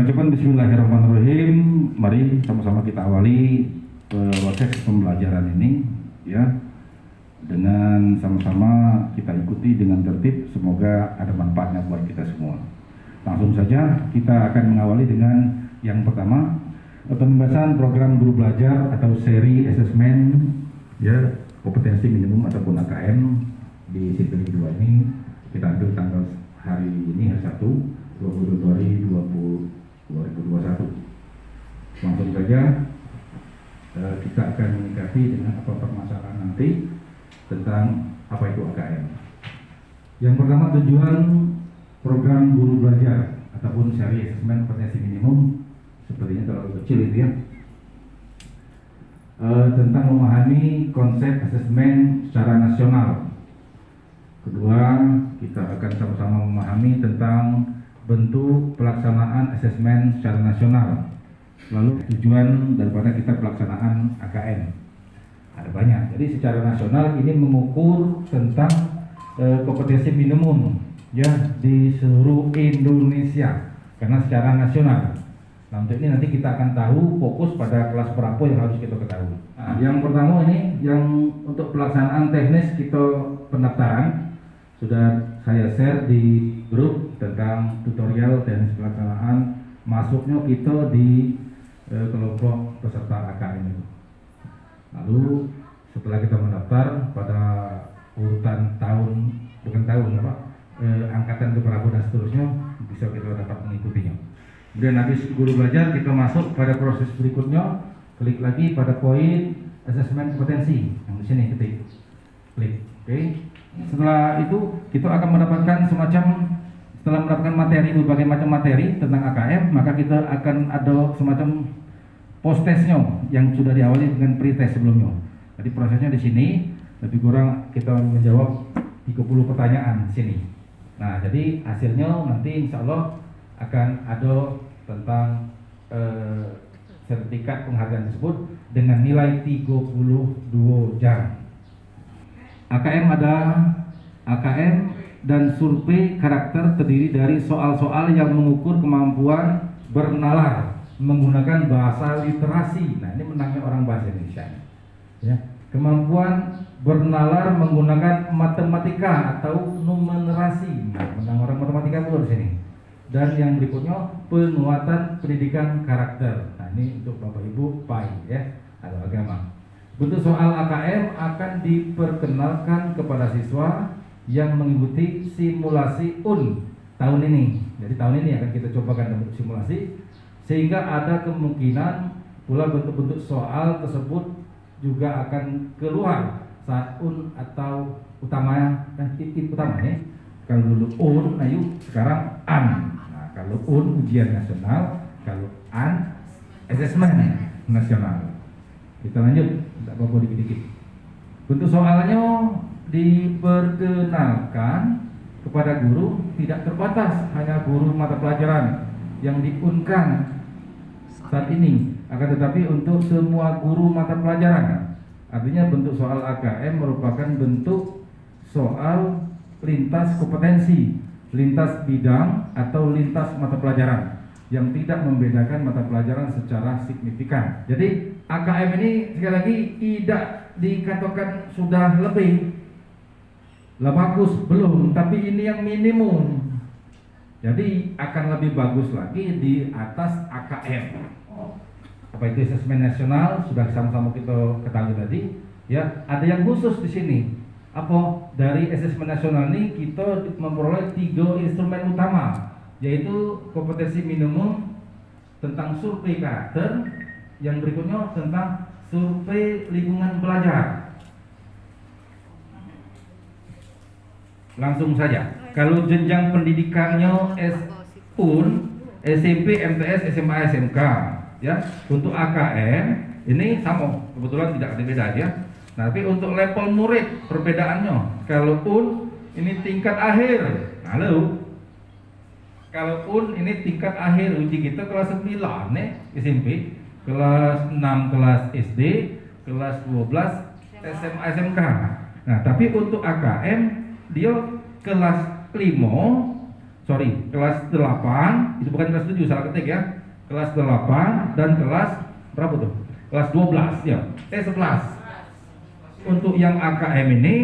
Dengan ucapan Bismillahirrahmanirrahim, mari sama-sama kita awali proses pembelajaran ini, ya, dengan sama-sama kita ikuti dengan tertib. Semoga ada manfaatnya buat kita semua. Langsung saja kita akan mengawali dengan yang pertama, pembahasan program guru belajar atau seri asesmen, ya, kompetensi minimum ataupun AKM di sipil kedua ini. Kita ambil tanggal hari ini, hari Sabtu, 20 Februari 2021. Langsung saja kita akan menyikapi dengan apa permasalahan nanti tentang apa itu AKM. Yang pertama, tujuan program guru belajar ataupun seri asesmen kompetensi minimum, sepertinya terlalu kecil itu ya, tentang memahami konsep asesmen secara nasional. Kedua, kita akan sama-sama memahami tentang bentuk pelaksanaan asesmen secara nasional. Lalu tujuan daripada kita pelaksanaan AKM ada banyak. Jadi secara nasional ini mengukur tentang kompetensi minimum, ya, di seluruh Indonesia karena secara nasional. Nah, untuk ini nanti kita akan tahu fokus pada kelas berapa yang harus kita ketahui. Nah, yang pertama ini yang untuk pelaksanaan teknis kita pendaftaran sudah saya share di grup tentang tutorial teknis pelaksanaan masuknya kita di kelompok peserta AKM itu. Lalu setelah kita mendaftar pada urutan tahun, bukan tahun apa, angkatan keberapa dan seterusnya, bisa kita dapat mengikutinya. Kemudian habis guru belajar, kita masuk pada proses berikutnya. Klik lagi pada poin asesmen kompetensi yang di sini, ketik klik. Oke. Setelah itu kita akan mendapatkan setelah mendapatkan materi, berbagai macam materi tentang AKM, maka kita akan ada semacam post testnya yang sudah diawali dengan pre-test sebelumnya. Jadi prosesnya di sini lebih kurang kita menjawab 30 pertanyaan di sini. Nah, jadi hasilnya nanti insya Allah akan ada tentang sertifikat penghargaan tersebut dengan nilai 32 jam. AKM dan survei karakter terdiri dari soal-soal yang mengukur kemampuan bernalar menggunakan bahasa literasi. Nah, ini menangnya orang bahasa Indonesia, ya. Kemampuan bernalar menggunakan matematika atau numerasi. Nah, menang orang matematika pun di sini. Dan yang berikutnya penguatan pendidikan karakter. Nah, ini untuk Bapak Ibu PAI, ya, atau agama. Bentuk soal AKM akan diperkenalkan kepada siswa yang mengikuti simulasi UN tahun ini. Jadi tahun ini akan kita cobakan bentuk simulasi, sehingga ada kemungkinan pula bentuk-bentuk soal tersebut juga akan keluar saat UN atau utamanya utamanya. Kalau dulu UN, ayo sekarang AN. Nah, kalau UN ujian nasional, kalau AN asesmen nasional. Kita lanjut, tidak apa-apa dikit-dikit. Bentuk soalnya diperkenalkan kepada guru tidak terbatas hanya guru mata pelajaran yang diunkan saat ini, akan tetapi untuk semua guru mata pelajaran. Artinya bentuk soal AKM merupakan bentuk soal lintas kompetensi, lintas bidang atau lintas mata pelajaran yang tidak membedakan mata pelajaran secara signifikan. Jadi AKM ini sekali lagi tidak dikatakan sudah lebih lah bagus, belum, tapi ini yang minimum. Jadi akan lebih bagus lagi di atas AKM. Apa itu asesmen nasional sudah sama-sama kita ketahui tadi, ya. Ada yang khusus di sini. Apa? Dari asesmen nasional ini kita memperoleh 3 instrumen utama, yaitu kompetensi minimum tentang survei karakter, yang berikutnya tentang survei lingkungan belajar. Langsung saja, kalau jenjang pendidikannya UN, SMP, MTS, SMA, SMK, ya, untuk AKM ini sama, kebetulan tidak ada beda ya. Nah, tapi untuk level murid perbedaannya, kalau UN ini tingkat akhir. Halo. Kalau UN ini tingkat akhir, uji kita kelas 9 SMP, kelas 6 kelas SD, kelas 12 SMA SMK. Nah, tapi untuk AKM dia kelas 5 kelas 8, itu bukan kelas 7, salah ketik ya. Kelas 8 dan kelas berapa tuh? Kelas 12 ya. 11. Untuk yang AKM ini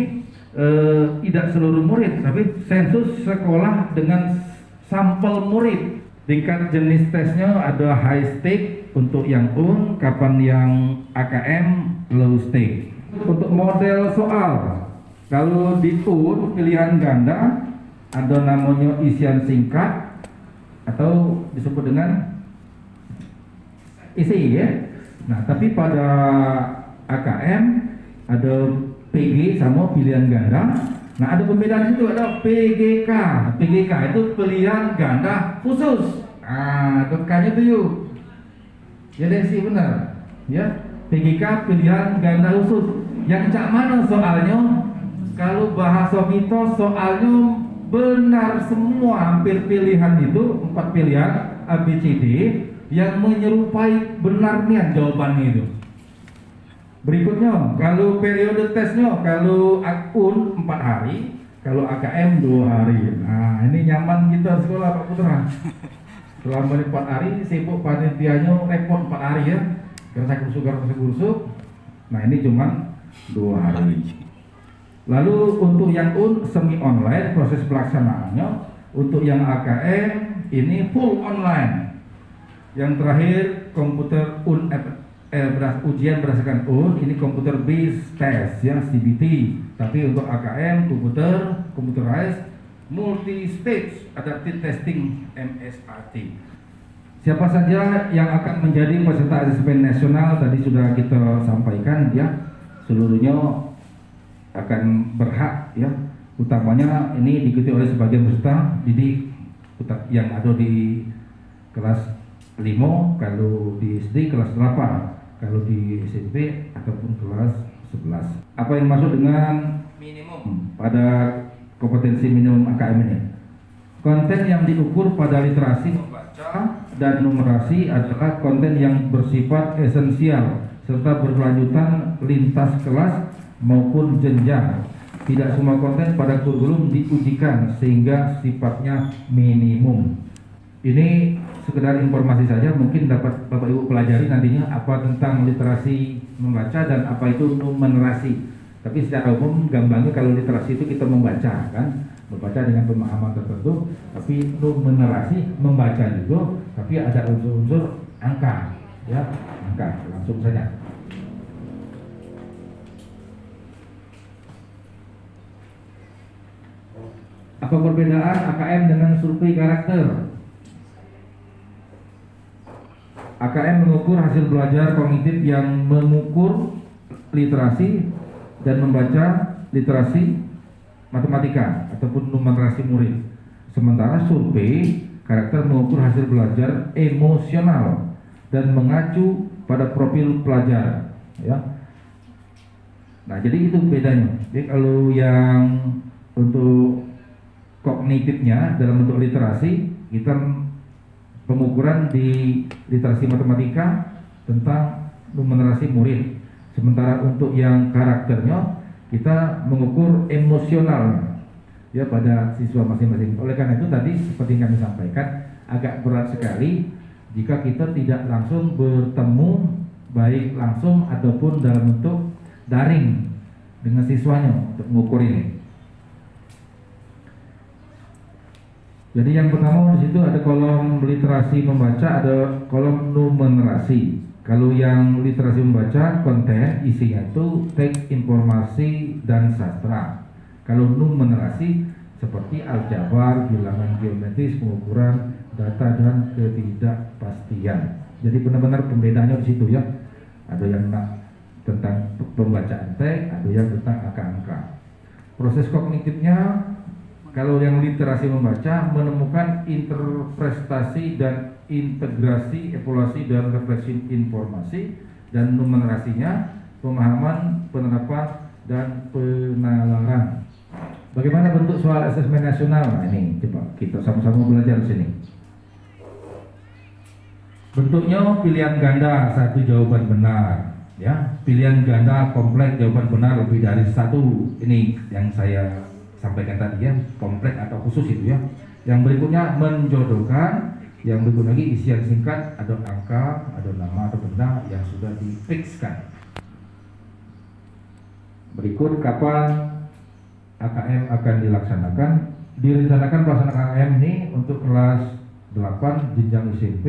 tidak seluruh murid, tapi sensus sekolah dengan sampel murid. Tingkat jenis tesnya ada high stake untuk yang kapan yang AKM low stake. Untuk model soal, kalau di pilihan ganda ada namanya isian singkat atau disebut dengan isi ya. Nah, tapi pada AKM ada PG sama pilihan ganda. Nah, ada pembedaan itu, ada PGK. PGK itu pilihan ganda khusus. Nah, K-nya itu yuk. Ya Desi benar. Ya, PGK pilihan ganda khusus. Yang cak mana soalnya? Kalau bahasa mitos soalnya benar semua, hampir pilihan itu 4 pilihan ABCD yang menyerupai benarnya jawabannya itu. Berikutnya, kalau periode tesnya, kalau akun 4 hari, kalau AKM 2 hari. Nah, ini nyaman kita sekolah Pak Putra. Selama 4 hari sibuk panitianya repot 4 hari ya. Karena kursus. Nah, ini cuma 2 hari. Lalu untuk yang semi online proses pelaksanaannya, untuk yang AKM ini full online. Yang terakhir komputer ujian berdasarkan ini computer based test ya, CBT. Tapi untuk AKM computerized multi stage adaptive testing MSAT. Siapa saja yang akan menjadi peserta asesmen nasional tadi sudah kita sampaikan ya, seluruhnya akan berhak ya, utamanya ini diikuti oleh sebagian peserta didik yang ada di kelas 5, kalau di SD kelas 8, kalau di SMP ataupun kelas 11. Apa yang masuk dengan minimum pada kompetensi minimum AKM ini? Konten yang diukur pada literasi membaca dan numerasi adalah konten yang bersifat esensial serta berkelanjutan lintas kelas maupun jenjang. Tidak semua konten pada kurikulum diujikan sehingga sifatnya minimum. Ini sekedar informasi saja, mungkin dapat Bapak Ibu pelajari nantinya apa tentang literasi membaca dan apa itu numerasi. Tapi secara umum gambarnya kalau literasi itu kita membaca kan, membaca dengan pemahaman tertentu, tapi numerasi membaca juga, tapi ada unsur-unsur angka, ya angka langsung saja. Apa perbedaan AKM dengan survei karakter? AKM mengukur hasil belajar kognitif yang mengukur literasi dan membaca literasi matematika ataupun numerasi murid. Sementara survei karakter mengukur hasil belajar emosional dan mengacu pada profil pelajar. Ya. Nah, jadi itu bedanya. Jadi kalau yang untuk kognitifnya dalam bentuk literasi, kita pengukuran di literasi matematika tentang numerasi murid. Sementara untuk yang karakternya kita mengukur emosional ya pada siswa masing-masing. Oleh karena itu tadi seperti yang kami sampaikan, agak berat sekali jika kita tidak langsung bertemu baik langsung ataupun dalam bentuk daring dengan siswanya untuk mengukur ini. Jadi yang pertama di situ ada kolom literasi membaca, ada kolom numerasi. Kalau yang literasi membaca konten isinya itu teks, informasi dan sastra. Kalau numerasi seperti aljabar, bilangan geometris, pengukuran data dan ketidakpastian. Jadi benar-benar pembedanya di situ ya. Ada yang tentang pembacaan teks, ada yang tentang angka-angka. Proses kognitifnya, kalau yang literasi membaca menemukan interpretasi dan integrasi, evaluasi dan refleksi informasi, dan numerasinya pemahaman, penerapan dan penalaran. Bagaimana bentuk soal asesmen nasional? Nah, ini coba kita sama-sama belajar di sini. Bentuknya pilihan ganda, satu jawaban benar. Ya, pilihan ganda kompleks, jawaban benar lebih dari satu. Ini yang saya sampaikan tadi ya, kompleks atau khusus itu ya. Yang berikutnya menjodohkan. Yang berikut lagi isian singkat, ada angka, ada nama, ada benda yang sudah difikskan. Berikut kapan AKM akan dilaksanakan. Direncanakan pelaksanaan AKM ini untuk kelas 8 jenjang SMP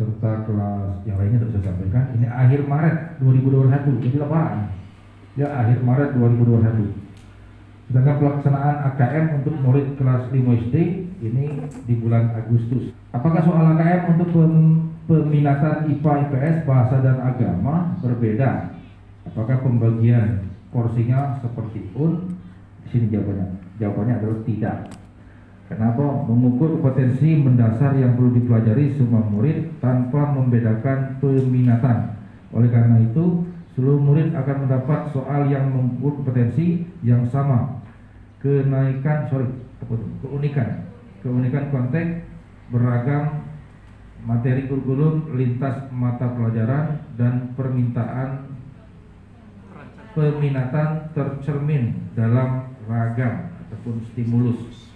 serta kelas yang lainnya sudah saya sampaikan. Ini akhir Maret 2021, jadi lebaran. Ya, akhir Maret 2021. Sedangkan pelaksanaan AKM untuk murid kelas 5 SD ini di bulan Agustus. Apakah soal AKM untuk peminatan IPA, IPS, bahasa dan agama berbeda? Apakah pembagian porsinya seperti UN? Di sini jawabannya adalah tidak. Kenapa? Mengukur kompetensi mendasar yang perlu dipelajari semua murid tanpa membedakan peminatan. Oleh karena itu, seluruh murid akan mendapat soal yang mengukur kompetensi yang sama. Keunikan konteks beragam materi kurikulum lintas mata pelajaran dan peminatan tercermin dalam ragam ataupun stimulus.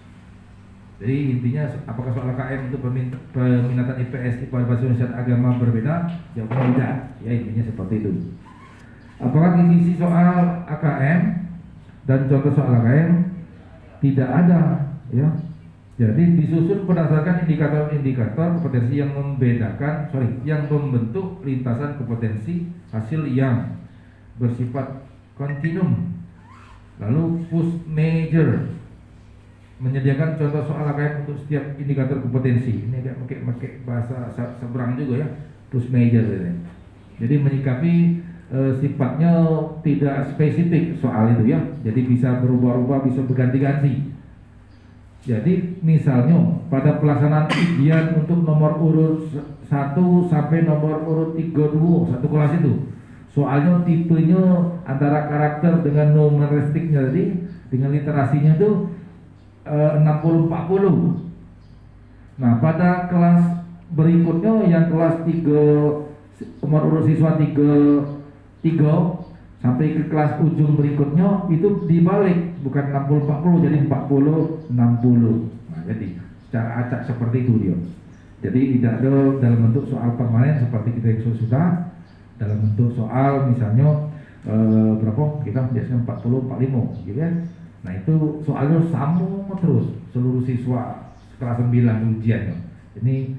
Jadi intinya apakah soal AKM itu peminatan IPS, IPA, bahasa Indonesia dan agama berbeda? Jawabannya tidak. Ya, intinya seperti itu. Apakah isi soal AKM dan contoh soal AKM? Tidak ada, ya. Jadi disusun berdasarkan indikator-indikator kompetensi yang membentuk lintasan kompetensi hasil yang bersifat kontinum. Lalu push measure menyediakan contoh soal AKM untuk setiap indikator kompetensi. Ini agak pakai bahasa seberang juga ya, push measure ini. Jadi menyikapi sifatnya tidak spesifik soal itu ya. Jadi bisa berubah-ubah, bisa berganti-ganti. Jadi misalnya pada pelaksanaan ujian untuk nomor urut 1 sampai nomor urut 32 satu kelas itu, soalnya tipenya antara karakter dengan numeristiknya, jadi dengan literasinya itu 60-40. Nah, pada kelas berikutnya yang kelas 3 nomor urut siswa 3 sampai ke kelas ujung berikutnya itu dibalik, bukan 60-40 jadi 40-60. Nah, jadi secara acak seperti itu dia. Jadi tidak ada dalam bentuk soal permanen seperti kita yang sudah dalam bentuk soal misalnya berapa kita biasanya 40-45 gitu kan. Nah, itu soalnya sama terus seluruh siswa kelas 9 ujiannya. Ini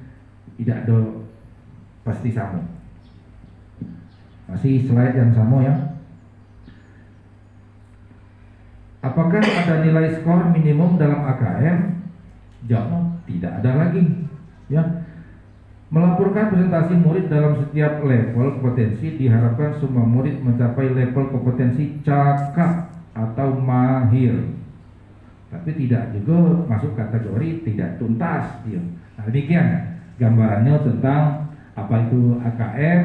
tidak ada pasti sama. Masih slide yang sama ya. Apakah ada nilai skor minimum dalam AKM? Jawab tidak ada lagi. Ya. Melaporkan presentasi murid dalam setiap level kompetensi diharapkan semua murid mencapai level kompetensi cakap atau mahir. Tapi tidak juga masuk kategori tidak tuntas dia. Nah, demikian gambarannya tentang apa itu AKM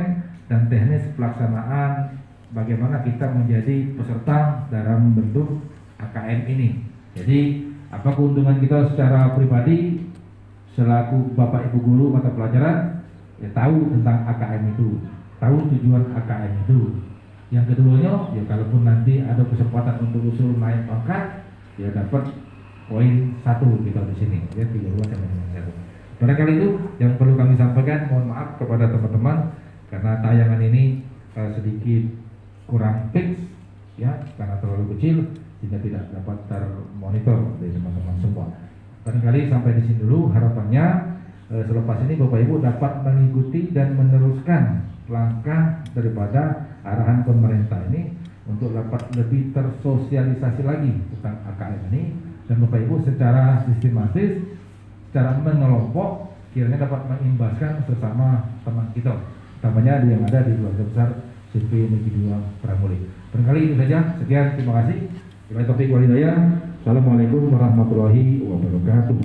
dan teknis pelaksanaan bagaimana kita menjadi peserta dalam bentuk AKM ini. Jadi apa keuntungan kita secara pribadi selaku Bapak Ibu guru mata pelajaran? Ya, tahu tentang AKM itu, tahu tujuan AKM itu. Yang keduanya, ya kalaupun nanti ada kesempatan untuk usul naik pangkat, ya dapat poin 1 kita di sini. Ya 32 sampai 1. Barangkali itu yang perlu kami sampaikan. Mohon maaf kepada teman-teman karena tayangan ini sedikit kurang fix, ya karena terlalu kecil sehingga tidak dapat termonitor dari teman-teman semua. Barangkali sampai di sini dulu harapannya. Selepas ini Bapak Ibu dapat mengikuti dan meneruskan langkah daripada arahan pemerintah ini untuk dapat lebih tersosialisasi lagi tentang AKM ini, dan Bapak Ibu secara sistematis, secara mengelompok kiranya dapat mengimbaskan sesama teman kita, utamanya yang ada di keluarga besar CP Negeri 2 Pramuli. Barangkali itu saja. Sekian, terima kasih. Wabillahi taufiq wal hidayah. Assalamualaikum warahmatullahi wabarakatuh.